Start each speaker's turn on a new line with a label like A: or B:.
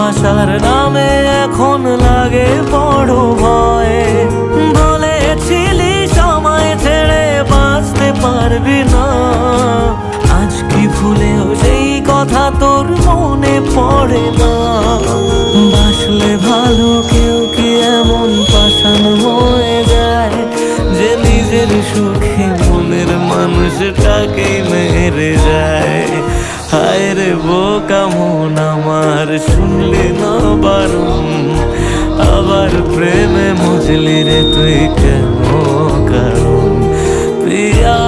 A: ভালোবাসার নামে এখন লাগে বড় ভয়। বলেছিলি সময় ছেড়ে বাঁচতে পারবি না, আজ কি ভুলেও সেই কথা তোর মনে পড়ে না? বাসলে ভালো কেউ কি এমন পাষাণ হয়ে যায় যে নিজের সুখে মনের মানুষটাকে মেরে যায়? হায় রে বোকা মন আমার, শুনলি না বারণ, আবার প্রেমে মজলি রে তুই কেন কারণ? প্রিয়া